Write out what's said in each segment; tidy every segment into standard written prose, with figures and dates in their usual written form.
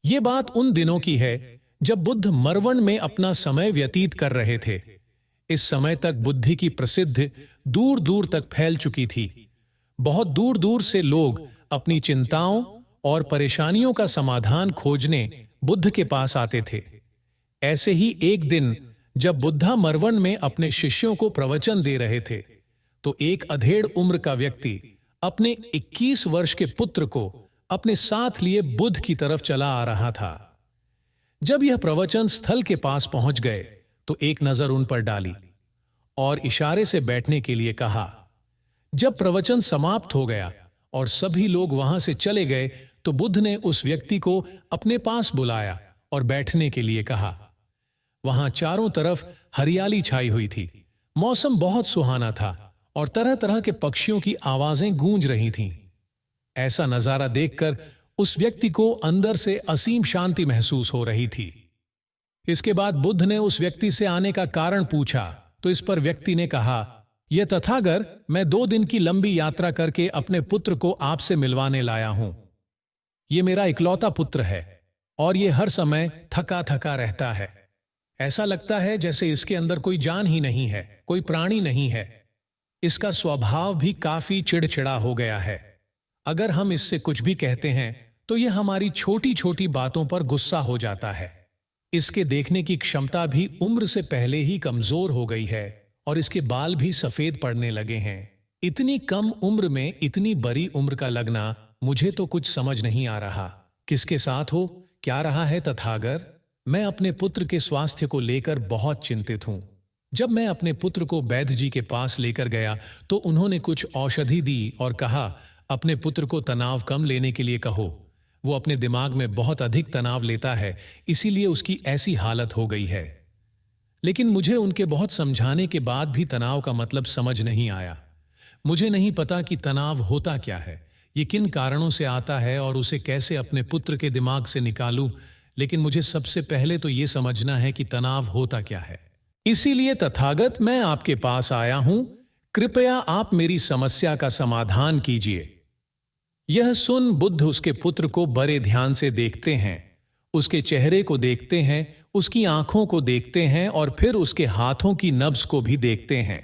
ये बात उन दिनों की है जब बुद्ध मरवन में अपना समय व्यतीत कर रहे थे। इस समय तक बुद्धि की प्रसिद्धि दूर दूर तक फैल चुकी थी। बहुत दूर दूर से लोग अपनी चिंताओं और परेशानियों का समाधान खोजने बुद्ध के पास आते थे। ऐसे ही एक दिन जब बुद्धा मरवन में अपने शिष्यों को प्रवचन दे रहे थे, तो एक अधेड़ उम्र का व्यक्ति अपने 21 वर्ष के पुत्र को अपने साथ लिए बुद्ध की तरफ चला आ रहा था। जब यह प्रवचन स्थल के पास पहुंच गए तो एक नजर उन पर डाली और इशारे से बैठने के लिए कहा। जब प्रवचन समाप्त हो गया और सभी लोग वहां से चले गए तो बुद्ध ने उस व्यक्ति को अपने पास बुलाया और बैठने के लिए कहा। वहां चारों तरफ हरियाली छाई हुई थी। मौसम बहुत सुहाना था और तरह तरह के पक्षियों की आवाजें गूंज रही थीं। ऐसा नजारा देखकर उस व्यक्ति को अंदर से असीम शांति महसूस हो रही थी। इसके बाद बुद्ध ने उस व्यक्ति से आने का कारण पूछा, तो इस पर व्यक्ति ने कहा, यह तथागर मैं 2 दिन की लंबी यात्रा करके अपने पुत्र को आपसे मिलवाने लाया हूं। यह मेरा इकलौता पुत्र है और यह हर समय थका थका रहता है। ऐसा लगता है जैसे इसके अंदर कोई जान ही नहीं है, कोई प्राणी नहीं है। इसका स्वभाव भी काफी चिड़चिड़ा हो गया है। अगर हम इससे कुछ भी कहते हैं तो यह हमारी छोटी छोटी बातों पर गुस्सा हो जाता है। इसके देखने की क्षमता भी उम्र से पहले ही कमजोर हो गई है और इसके बाल भी सफेद पड़ने लगे हैं। इतनी कम उम्र में इतनी बड़ी उम्र का लगना मुझे तो कुछ समझ नहीं आ रहा। किसके साथ हो, क्या रहा है तथागर? मैं अपने पुत्र के स्वास्थ्य को लेकर बहुत चिंतित हूं। जब मैं अपने पुत्र को वैद्य जी के पास लेकर गया तो उन्होंने कुछ औषधि दी और कहा, अपने पुत्र को तनाव कम लेने के लिए कहो। वो अपने दिमाग में बहुत अधिक तनाव लेता है, इसीलिए उसकी ऐसी हालत हो गई है। लेकिन मुझे उनके बहुत समझाने के बाद भी तनाव का मतलब समझ नहीं आया। मुझे नहीं पता कि तनाव होता क्या है, ये किन कारणों से आता है और उसे कैसे अपने पुत्र के दिमाग से निकालूं। लेकिन मुझे सबसे पहले तो ये समझना है कि तनाव होता क्या है। इसीलिए तथागत मैं आपके पास आया हूं। कृपया आप मेरी समस्या का समाधान कीजिए। यह सुन बुद्ध उसके पुत्र को बड़े ध्यान से देखते हैं, उसके चेहरे को देखते हैं, उसकी आंखों को देखते हैं और फिर उसके हाथों की नब्ज को भी देखते हैं।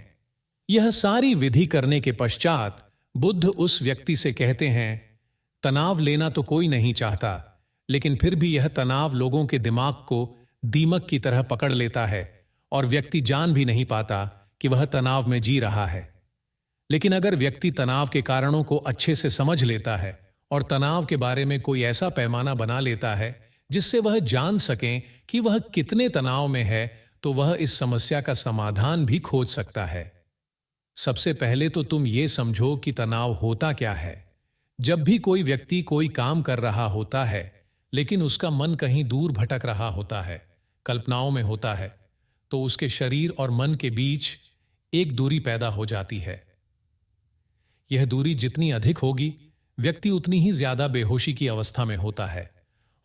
यह सारी विधि करने के पश्चात बुद्ध उस व्यक्ति से कहते हैं, तनाव लेना तो कोई नहीं चाहता, लेकिन फिर भी यह तनाव लोगों के दिमाग को दीमक की तरह पकड़ लेता है और व्यक्ति जान भी नहीं पाता कि वह तनाव में जी रहा है। लेकिन अगर व्यक्ति तनाव के कारणों को अच्छे से समझ लेता है और तनाव के बारे में कोई ऐसा पैमाना बना लेता है जिससे वह जान सकें कि वह कितने तनाव में है, तो वह इस समस्या का समाधान भी खोज सकता है। सबसे पहले तो तुम ये समझो कि तनाव होता क्या है। जब भी कोई व्यक्ति कोई काम कर रहा होता है लेकिन उसका मन कहीं दूर भटक रहा होता है, कल्पनाओं में होता है, तो उसके शरीर और मन के बीच एक दूरी पैदा हो जाती है। यह दूरी जितनी अधिक होगी, व्यक्ति उतनी ही ज्यादा बेहोशी की अवस्था में होता है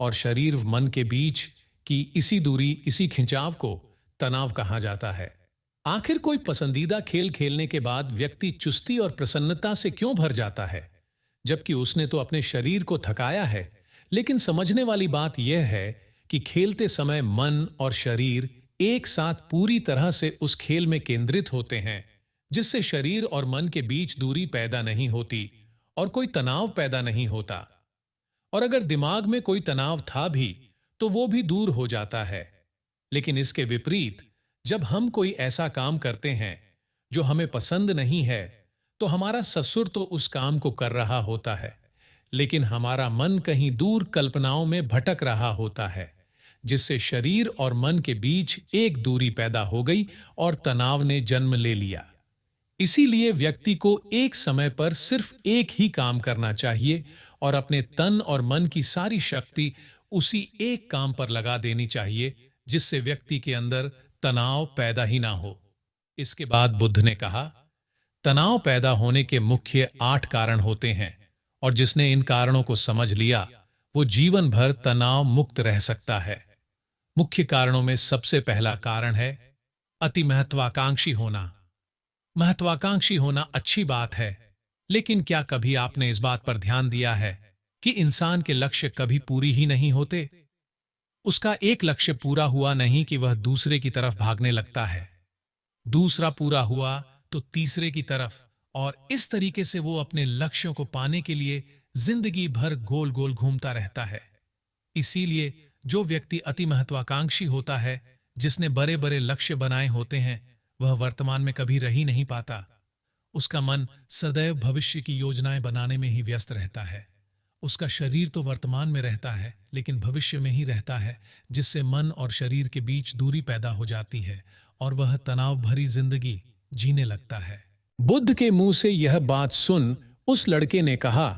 और शरीर मन के बीच की इसी दूरी, इसी खिंचाव को तनाव कहा जाता है। आखिर कोई पसंदीदा खेल खेलने के बाद व्यक्ति चुस्ती और प्रसन्नता से क्यों भर जाता है, जबकि उसने तो अपने शरीर को थकाया है। लेकिन समझने वाली बात यह है कि खेलते समय मन और शरीर एक साथ पूरी तरह से उस खेल में केंद्रित होते हैं, जिससे शरीर और मन के बीच दूरी पैदा नहीं होती और कोई तनाव पैदा नहीं होता। और अगर दिमाग में कोई तनाव था भी तो वो भी दूर हो जाता है। लेकिन इसके विपरीत जब हम कोई ऐसा काम करते हैं जो हमें पसंद नहीं है, तो हमारा ससुर तो उस काम को कर रहा होता है, लेकिन हमारा मन कहीं दूर कल्पनाओं में भटक रहा होता है, जिससे शरीर और मन के बीच एक दूरी पैदा हो गई और तनाव ने जन्म ले लिया। इसीलिए व्यक्ति को एक समय पर सिर्फ एक ही काम करना चाहिए और अपने तन और मन की सारी शक्ति उसी एक काम पर लगा देनी चाहिए, जिससे व्यक्ति के अंदर तनाव पैदा ही ना हो। इसके बाद बुद्ध ने कहा, तनाव पैदा होने के मुख्य 8 कारण होते हैं और जिसने इन कारणों को समझ लिया वो जीवन भर तनाव मुक्त रह सकता है। मुख्य कारणों में सबसे पहला कारण है अति महत्वाकांक्षी होना। महत्वाकांक्षी होना अच्छी बात है, लेकिन क्या कभी आपने इस बात पर ध्यान दिया है कि इंसान के लक्ष्य कभी पूरी ही नहीं होते? उसका एक लक्ष्य पूरा हुआ नहीं कि वह दूसरे की तरफ भागने लगता है, दूसरा पूरा हुआ तो तीसरे की तरफ, और इस तरीके से वो अपने लक्ष्यों को पाने के लिए जिंदगी भर गोल गोल घूमता रहता है। इसीलिए जो व्यक्ति अति महत्वाकांक्षी होता है, जिसने बड़े बड़े लक्ष्य बनाए होते हैं, वह वर्तमान में कभी रह ही नहीं पाता। उसका मन सदैव भविष्य की योजनाएं बनाने में ही व्यस्त रहता है। उसका शरीर तो वर्तमान में रहता है, लेकिन भविष्य में ही रहता है, जिससे मन और शरीर के बीच दूरी पैदा हो जाती है और वह तनाव भरी जिंदगी जीने लगता है। बुद्ध के मुंह से यह बात सुन उस लड़के ने कहा,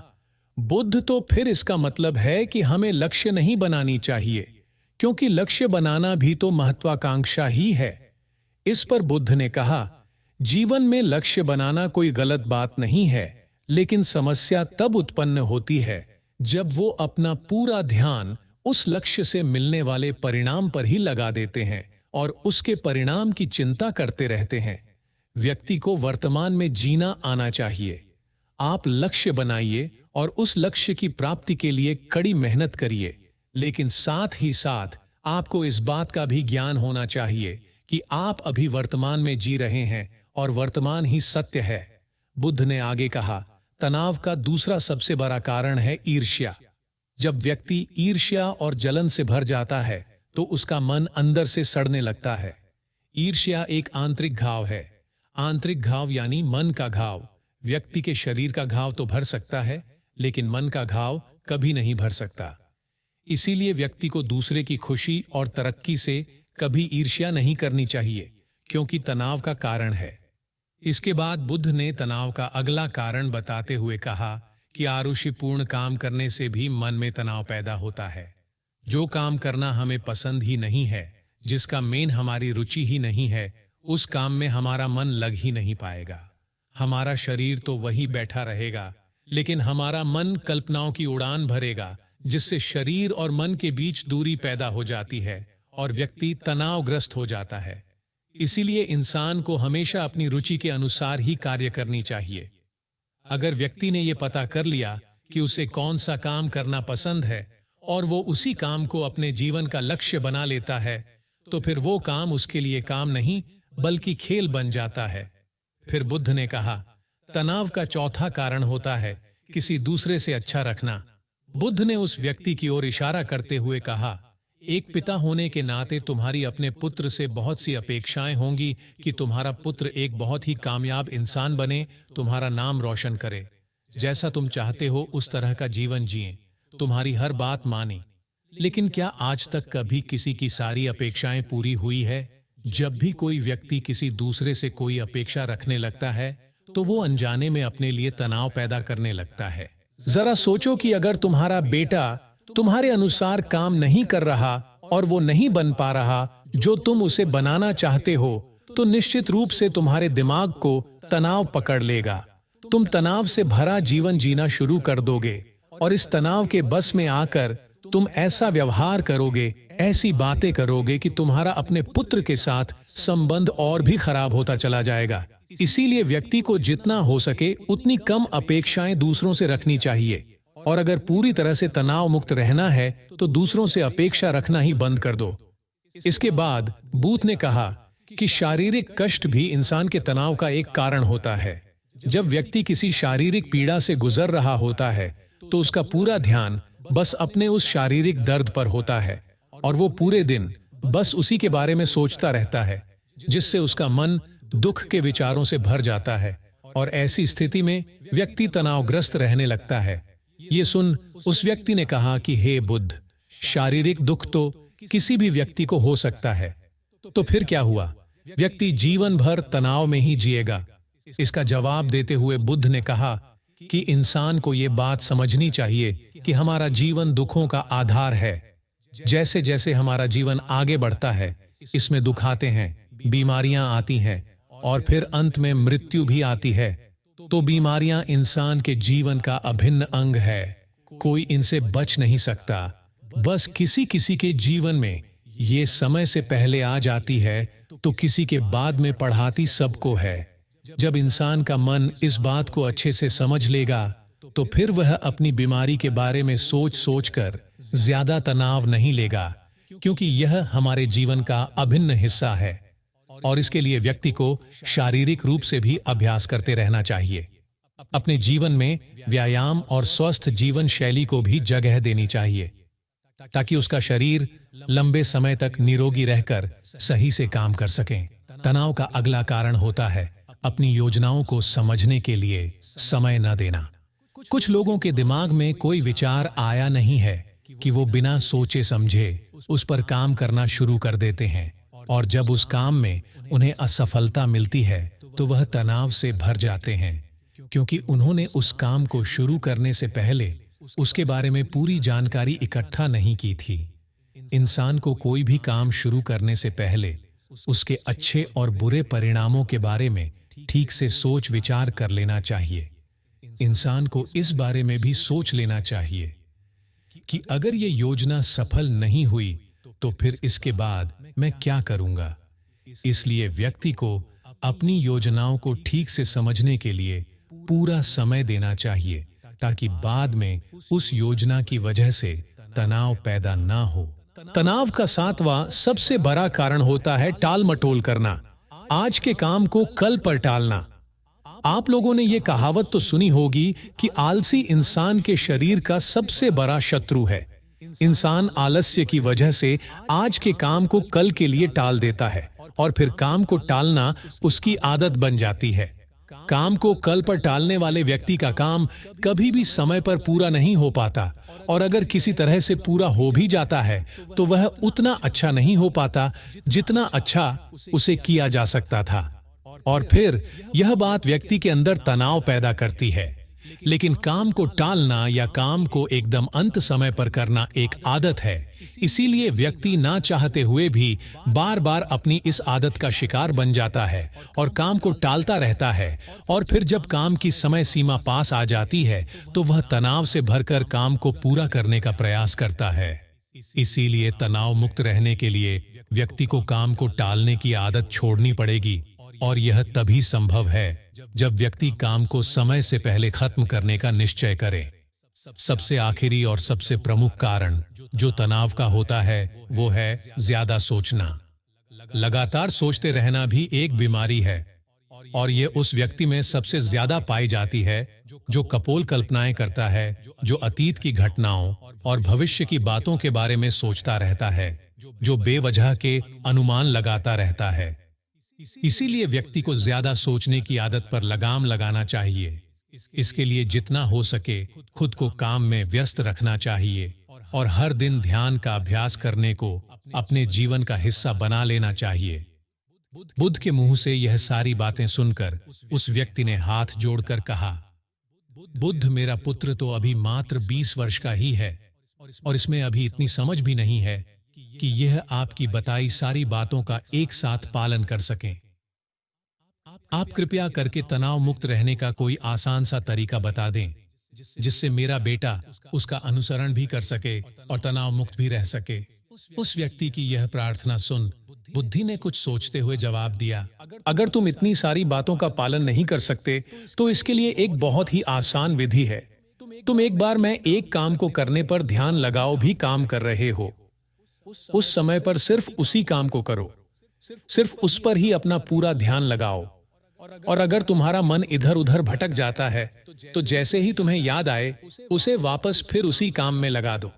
बुद्ध, तो फिर इसका मतलब है कि हमें लक्ष्य नहीं बनानी चाहिए, क्योंकि लक्ष्य बनाना भी तो महत्वाकांक्षा ही है। इस पर बुद्ध ने कहा, जीवन में लक्ष्य बनाना कोई गलत बात नहीं है, लेकिन समस्या तब उत्पन्न होती है जब वो अपना पूरा ध्यान उस लक्ष्य से मिलने वाले परिणाम पर ही लगा देते हैं और उसके परिणाम की चिंता करते रहते हैं। व्यक्ति को वर्तमान में जीना आना चाहिए। आप लक्ष्य बनाइए और उस लक्ष्य की प्राप्ति के लिए कड़ी मेहनत करिए, लेकिन साथ ही साथ आपको इस बात का भी ज्ञान होना चाहिए कि आप अभी वर्तमान में जी रहे हैं और वर्तमान ही सत्य है। बुद्ध ने आगे कहा, तनाव का दूसरा सबसे बड़ा कारण है ईर्ष्या। जब व्यक्ति ईर्ष्या और जलन से भर जाता है तो उसका मन अंदर से सड़ने लगता है। ईर्ष्या एक आंतरिक घाव है। आंतरिक घाव यानी मन का घाव। व्यक्ति के शरीर का घाव तो भर सकता है, लेकिन मन का घाव कभी नहीं भर सकता। इसीलिए व्यक्ति को दूसरे की खुशी और तरक्की से कभी ईर्ष्या नहीं करनी चाहिए, क्योंकि तनाव का कारण है। इसके बाद बुद्ध ने तनाव का अगला कारण बताते हुए कहा कि आरुषिपूर्ण काम करने से भी मन में तनाव पैदा होता है। जो काम करना हमें पसंद ही नहीं है, जिसका मेन हमारी रुचि ही नहीं है, उस काम में हमारा मन लग ही नहीं पाएगा। हमारा शरीर तो वही बैठा रहेगा, लेकिन हमारा मन कल्पनाओं की उड़ान भरेगा, जिससे शरीर और मन के बीच दूरी पैदा हो जाती है और व्यक्ति तनावग्रस्त हो जाता है। इसीलिए इंसान को हमेशा अपनी रुचि के अनुसार ही कार्य करनी चाहिए। अगर व्यक्ति ने यह पता कर लिया कि उसे कौन सा काम करना पसंद है और वो उसी काम को अपने जीवन का लक्ष्य बना लेता है, तो फिर वो काम उसके लिए काम नहीं बल्कि खेल बन जाता है। फिर बुद्ध ने कहा, तनाव का चौथा कारण होता है किसी दूसरे से अच्छा रखना। बुद्ध ने उस व्यक्ति की ओर इशारा करते हुए कहा, एक पिता होने के नाते तुम्हारी अपने पुत्र से बहुत सी अपेक्षाएं होंगी कि तुम्हारा पुत्र एक बहुत ही कामयाब इंसान बने, तुम्हारा नाम रोशन करे, जैसा तुम चाहते हो उस तरह का जीवन जिए, तुम्हारी हर बात माने। लेकिन क्या आज तक कभी किसी की सारी अपेक्षाएं पूरी हुई है? जब भी कोई व्यक्ति किसी दूसरे से कोई अपेक्षा रखने लगता है तो वो अनजाने में अपने लिए तनाव पैदा करने लगता है। जरा सोचो कि अगर तुम्हारा बेटा तुम्हारे अनुसार काम नहीं कर रहा और वो नहीं बन पा रहा जो तुम उसे बनाना चाहते हो, तो निश्चित रूप से तुम्हारे दिमाग को तनाव पकड़ लेगा। तुम तनाव से भरा जीवन जीना शुरू कर दोगे और इस तनाव के बस में आकर तुम ऐसा व्यवहार करोगे, ऐसी बातें करोगे कि तुम्हारा अपने पुत्र के साथ संबंध और भी खराब होता चला जाएगा। इसीलिए व्यक्ति को जितना हो सके उतनी कम अपेक्षाएं दूसरों से रखनी चाहिए, और अगर पूरी तरह से तनाव मुक्त रहना है तो दूसरों से अपेक्षा रखना ही बंद कर दो। इसके बाद बुद्ध ने कहा कि शारीरिक कष्ट भी इंसान के तनाव का एक कारण होता है। जब व्यक्ति किसी शारीरिक पीड़ा से गुजर रहा होता है तो उसका पूरा ध्यान बस अपने उस शारीरिक दर्द पर होता है और वो पूरे दिन बस उसी के बारे में सोचता रहता है, जिससे उसका मन दुख के विचारों से भर जाता है और ऐसी स्थिति में व्यक्ति तनावग्रस्त रहने लगता है। ये सुन उस व्यक्ति ने कहा कि हे बुद्ध, शारीरिक दुख तो किसी भी व्यक्ति को हो सकता है, तो फिर क्या हुआ? व्यक्ति जीवन भर तनाव में ही जिएगा। इसका जवाब देते हुए बुद्ध ने कहा कि इंसान को यह बात समझनी चाहिए कि हमारा जीवन दुखों का आधार है। जैसे जैसे हमारा जीवन आगे बढ़ता है, इसमें दुख आते हैं, बीमारियां आती हैं और फिर अंत में मृत्यु भी आती है। तो बीमारियां इंसान के जीवन का अभिन्न अंग है, कोई इनसे बच नहीं सकता। बस किसी किसी के जीवन में ये समय से पहले आ जाती है तो किसी के बाद में पढ़ाती सबको है। जब इंसान का मन इस बात को अच्छे से समझ लेगा तो फिर वह अपनी बीमारी के बारे में सोच सोच कर ज्यादा तनाव नहीं लेगा, क्योंकि यह हमारे जीवन का अभिन्न हिस्सा है और इसके लिए व्यक्ति को शारीरिक रूप से भी अभ्यास करते रहना चाहिए। अपने जीवन में व्यायाम और स्वस्थ जीवन शैली को भी जगह देनी चाहिए ताकि उसका शरीर लंबे समय तक निरोगी रहकर सही से काम कर सकें। तनाव का अगला कारण होता है अपनी योजनाओं को समझने के लिए समय न देना। कुछ लोगों के दिमाग में कोई विचार आया नहीं है कि वो बिना सोचे समझे उस पर काम करना शुरू कर देते हैं और जब उस काम में उन्हें असफलता मिलती है तो वह तनाव से भर जाते हैं क्योंकि उन्होंने उस काम को शुरू करने से पहले उसके बारे में पूरी जानकारी इकट्ठा नहीं की थी। इंसान को कोई भी काम शुरू करने से पहले उसके अच्छे और बुरे परिणामों के बारे में ठीक से सोच विचार कर लेना चाहिए। इंसान को इस बारे में भी सोच लेना चाहिए कि अगर ये योजना सफल नहीं हुई तो फिर इसके बाद मैं क्या करूंगा। इसलिए व्यक्ति को अपनी योजनाओं को ठीक से समझने के लिए पूरा समय देना चाहिए ताकि बाद में उस योजना की वजह से तनाव पैदा ना हो। तनाव का सातवां सबसे बड़ा कारण होता है टाल मटोल करना, आज के काम को कल पर टालना। आप लोगों ने यह कहावत तो सुनी होगी कि आलसी इंसान के शरीर का सबसे बड़ा शत्रु है। इंसान आलस्य की वजह से आज के काम को कल के लिए टाल देता है और फिर काम को टालना उसकी आदत बन जाती है। काम को कल पर टालने वाले व्यक्ति का काम कभी भी समय पर पूरा नहीं हो पाता और अगर किसी तरह से पूरा हो भी जाता है तो वह उतना अच्छा नहीं हो पाता जितना अच्छा उसे किया जा सकता था और फिर यह बात व्यक्ति के अंदर तनाव पैदा करती है। लेकिन काम को टालना या काम को एकदम अंत समय पर करना एक आदत है, इसीलिए व्यक्ति ना चाहते हुए भी बार बार अपनी इस आदत का शिकार बन जाता है और काम को टालता रहता है और फिर जब काम की समय सीमा पास आ जाती है तो वह तनाव से भरकर काम को पूरा करने का प्रयास करता है। इसीलिए तनाव मुक्त रहने के लिए व्यक्ति को काम को टालने की आदत छोड़नी पड़ेगी और यह तभी संभव है जब व्यक्ति काम को समय से पहले खत्म करने का निश्चय करे। सबसे आखिरी और सबसे प्रमुख कारण जो तनाव का होता है वो है ज्यादा सोचना। लगातार सोचते रहना भी एक बीमारी है और ये उस व्यक्ति में सबसे ज्यादा पाई जाती है जो कपोल कल्पनाएं करता है, जो अतीत की घटनाओं और भविष्य की बातों के बारे में सोचता रहता है, जो बेवजह के अनुमान लगाता रहता है। इसीलिए व्यक्ति को ज्यादा सोचने की आदत पर लगाम लगाना चाहिए। इसके लिए जितना हो सके खुद को काम में व्यस्त रखना चाहिए और हर दिन ध्यान का अभ्यास करने को अपने जीवन का हिस्सा बना लेना चाहिए। बुद्ध के मुंह से यह सारी बातें सुनकर उस व्यक्ति ने हाथ जोड़कर कहा, बुद्ध, मेरा पुत्र तो अभी मात्र 20 वर्ष का ही है और इसमें अभी इतनी समझ भी नहीं है कि यह आपकी बताई सारी बातों का एक साथ पालन कर सकें। आप कृपया करके तनाव मुक्त रहने का कोई आसान सा तरीका बता दें जिससे मेरा बेटा उसका अनुसरण भी कर सके और तनाव मुक्त भी रह सके। उस व्यक्ति की यह प्रार्थना सुन बुद्धि ने कुछ सोचते हुए जवाब दिया, अगर तुम इतनी सारी बातों का पालन नहीं कर सकते तो इसके लिए एक बहुत ही आसान विधि है। तुम एक बार मैं एक काम को करने पर ध्यान लगाओ भी काम कर रहे हो, उस समय पर सिर्फ उसी काम को करो, सिर्फ उस पर ही अपना पूरा ध्यान लगाओ और अगर तुम्हारा मन इधर उधर भटक जाता है तो जैसे ही तुम्हें याद आए उसे वापस फिर उसी काम में लगा दो।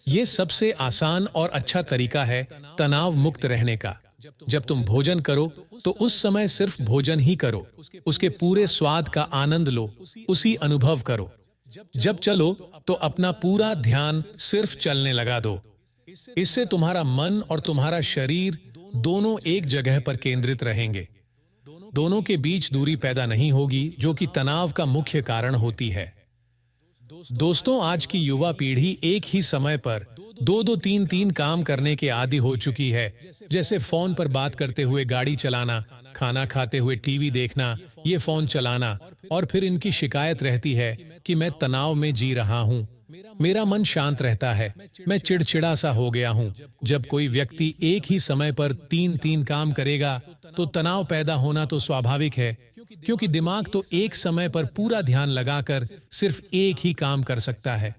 ये सबसे आसान और अच्छा तरीका है तनाव मुक्त रहने का। जब तुम भोजन करो तो उस समय सिर्फ भोजन ही करो, उसके पूरे स्वाद का आनंद लो, उसी अनुभव करो। जब चलो तो अपना पूरा ध्यान सिर्फ चलने लगा दो। इससे तुम्हारा मन और तुम्हारा शरीर दोनों एक जगह पर केंद्रित रहेंगे। दोनों के बीच दूरी पैदा नहीं होगी जो कि तनाव का मुख्य कारण होती है। दोस्तों, आज की युवा पीढ़ी एक ही समय पर दो तीन काम करने के आदी हो चुकी है, जैसे फोन पर बात करते हुए गाड़ी चलाना, खाना खाते हुए टीवी देखना, ये फोन चलाना और फिर इनकी शिकायत रहती है कि मैं तनाव में जी रहा हूं, मेरा मन शांत रहता है, मैं चिड़चिड़ा सा हो गया हूं। जब कोई व्यक्ति एक ही समय पर तीन काम करेगा तो तनाव पैदा होना तो स्वाभाविक है, क्योंकि दिमाग तो एक समय पर पूरा ध्यान लगाकर सिर्फ एक ही काम कर सकता है।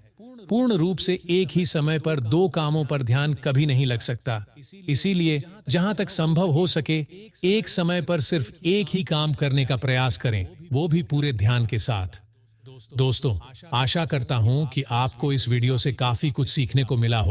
पूर्ण रूप से एक ही समय पर दो कामों पर ध्यान कभी नहीं लग सकता। इसीलिए जहां तक संभव हो सके, एक समय पर सिर्फ एक ही काम करने का प्रयास करें, वो भी पूरे ध्यान के साथ। दोस्तों, आशा करता हूं कि आपको इस वीडियो से काफी कुछ सीखने को मिला होगा।